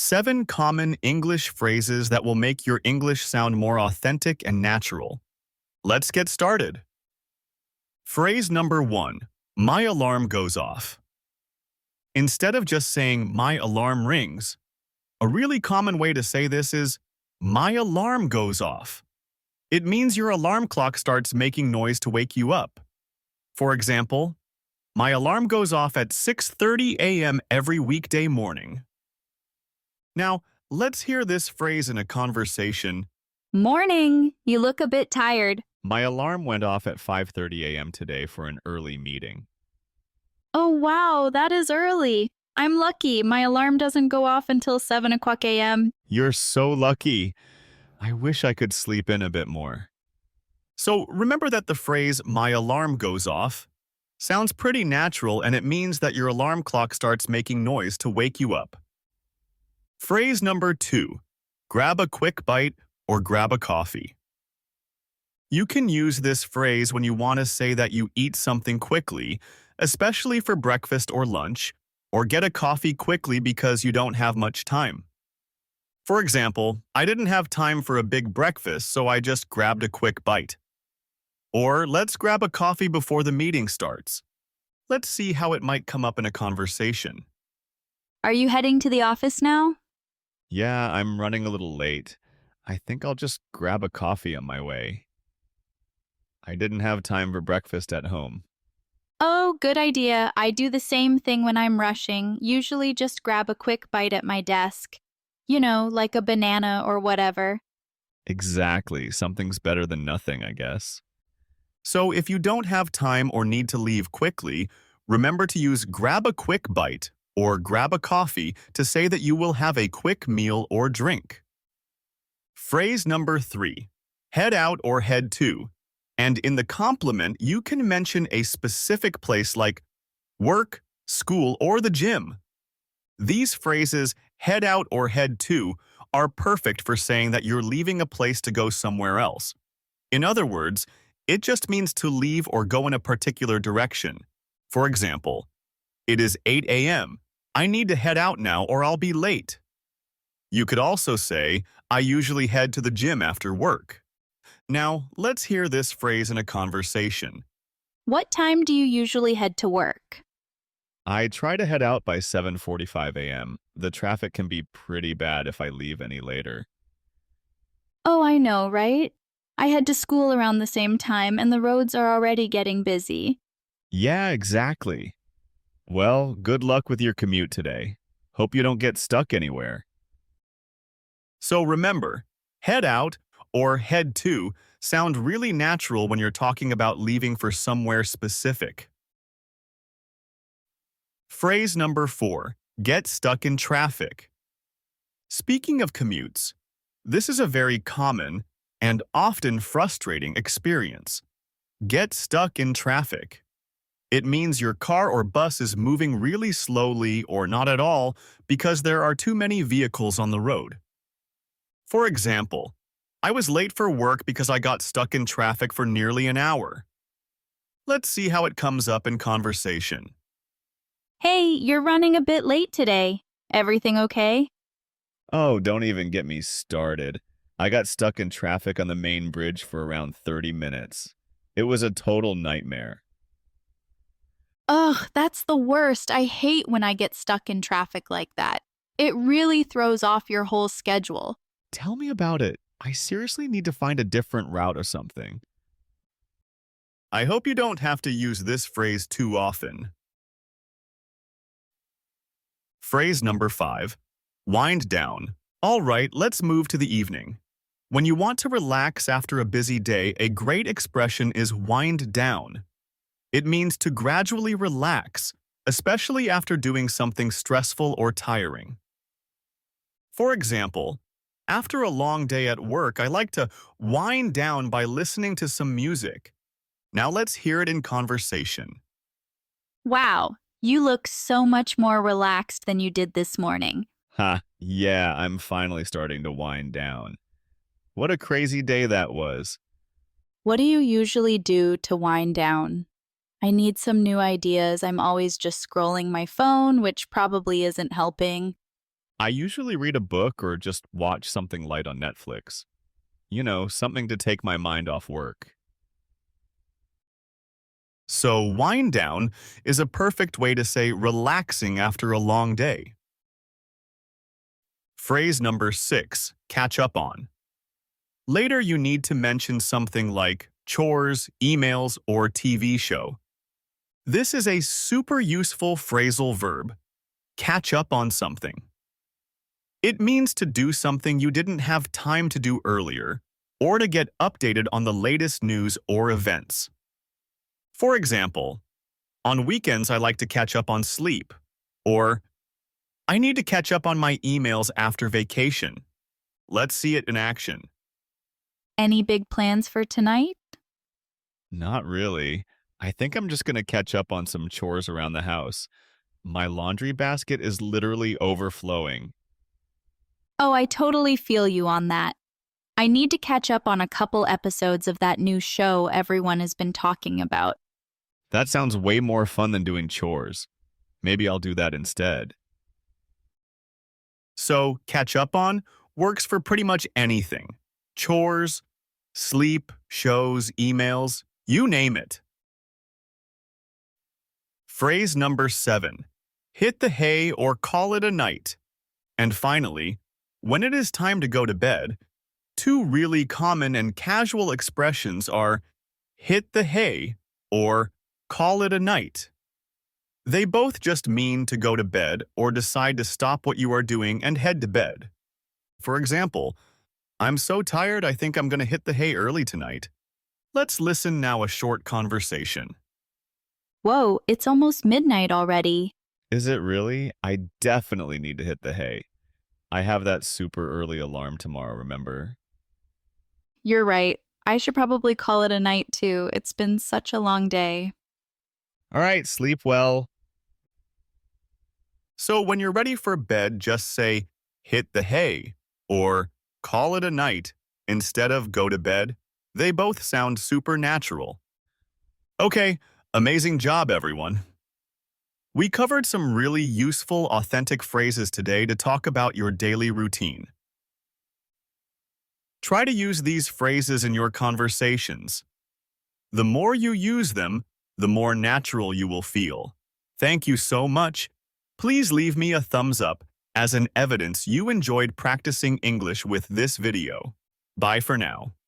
7 common English phrases that will make your English sound more authentic and natural. Let's get started. Phrase number 1. My alarm goes off. Instead of just saying, my alarm rings, a really common way to say this is, my alarm goes off. It means your alarm clock starts making noise to wake you up. For example, my alarm goes off at 6:30 a.m. every weekday morning. Now, let's hear this phrase in a conversation. Morning. You look a bit tired. My alarm went off at 5:30 a.m. today for an early meeting. Oh, wow, that is early. I'm lucky. My alarm doesn't go off until 7 o'clock a.m. You're so lucky. I wish I could sleep in a bit more. So remember that the phrase, my alarm goes off, sounds pretty natural, and it means that your alarm clock starts making noise to wake you up. Phrase number 2, grab a quick bite or grab a coffee. You can use this phrase when you want to say that you eat something quickly, especially for breakfast or lunch, or get a coffee quickly because you don't have much time. For example, I didn't have time for a big breakfast, so I just grabbed a quick bite. Or let's grab a coffee before the meeting starts. Let's see how it might come up in a conversation. Are you heading to the office now? Yeah, I'm running a little late. I think I'll just grab a coffee on my way. I didn't have time for breakfast at home. Oh, good idea. I do the same thing when I'm rushing, usually just grab a quick bite at my desk. You know, like a banana or whatever. Exactly. Something's better than nothing, I guess. So if you don't have time or need to leave quickly, remember to use grab a quick bite or grab a coffee to say that you will have a quick meal or drink. Phrase number 3, head out or head to. And in the compliment, you can mention a specific place like work, school, or the gym. These phrases, head out or head to, are perfect for saying that you're leaving a place to go somewhere else. In other words, it just means to leave or go in a particular direction. For example, it is 8 a.m. I need to head out now or I'll be late. You could also say, I usually head to the gym after work. Now, let's hear this phrase in a conversation. What time do you usually head to work? I try to head out by 7:45 a.m. The traffic can be pretty bad if I leave any later. Oh, I know, right? I head to school around the same time and the roads are already getting busy. Yeah, exactly. Well, good luck with your commute today. Hope you don't get stuck anywhere. So remember, head out or head to sound really natural when you're talking about leaving for somewhere specific. Phrase number 4, get stuck in traffic. Speaking of commutes, this is a very common and often frustrating experience. Get stuck in traffic. It means your car or bus is moving really slowly or not at all because there are too many vehicles on the road. For example, I was late for work because I got stuck in traffic for nearly an hour. Let's see how it comes up in conversation. Hey, you're running a bit late today. Everything okay? Oh, don't even get me started. I got stuck in traffic on the main bridge for around 30 minutes. It was a total nightmare. Ugh, that's the worst. I hate when I get stuck in traffic like that. It really throws off your whole schedule. Tell me about it. I seriously need to find a different route or something. I hope you don't have to use this phrase too often. Phrase number 5, wind down. All right, let's move to the evening. When you want to relax after a busy day, a great expression is wind down. It means to gradually relax, especially after doing something stressful or tiring. For example, after a long day at work, I like to wind down by listening to some music. Now let's hear it in conversation. Wow, you look so much more relaxed than you did this morning. Ha, yeah, I'm finally starting to wind down. What a crazy day that was. What do you usually do to wind down? I need some new ideas. I'm always just scrolling my phone, which probably isn't helping. I usually read a book or just watch something light on Netflix. Something to take my mind off work. So, wind down is a perfect way to say relaxing after a long day. Phrase number 6, catch up on. Later, you need to mention something like chores, emails, or TV show. This is a super useful phrasal verb, catch up on something. It means to do something you didn't have time to do earlier, or to get updated on the latest news or events. For example, on weekends I like to catch up on sleep, or I need to catch up on my emails after vacation. Let's see it in action. Any big plans for tonight? Not really. I think I'm just going to catch up on some chores around the house. My laundry basket is literally overflowing. Oh, I totally feel you on that. I need to catch up on a couple episodes of that new show everyone has been talking about. That sounds way more fun than doing chores. Maybe I'll do that instead. So, catch up on works for pretty much anything. Chores, sleep, shows, emails, you name it. Phrase number 7, hit the hay or call it a night. And finally, when it is time to go to bed, two really common and casual expressions are hit the hay or call it a night. They both just mean to go to bed or decide to stop what you are doing and head to bed. For example, I'm so tired I think I'm going to hit the hay early tonight. Let's listen now a short conversation. Whoa, it's almost midnight already. Is it really? I definitely need to hit the hay. I have that super early alarm tomorrow, remember? You're right. I should probably call it a night too. It's been such a long day. All right, sleep well. So when you're ready for bed, just say, hit the hay, or call it a night, instead of go to bed. They both sound super natural. Okay, amazing job, everyone. We covered some really useful, authentic phrases today to talk about your daily routine. Try to use these phrases in your conversations. The more you use them, the more natural you will feel. Thank you so much. Please leave me a thumbs up as an evidence you enjoyed practicing English with this video. Bye for now.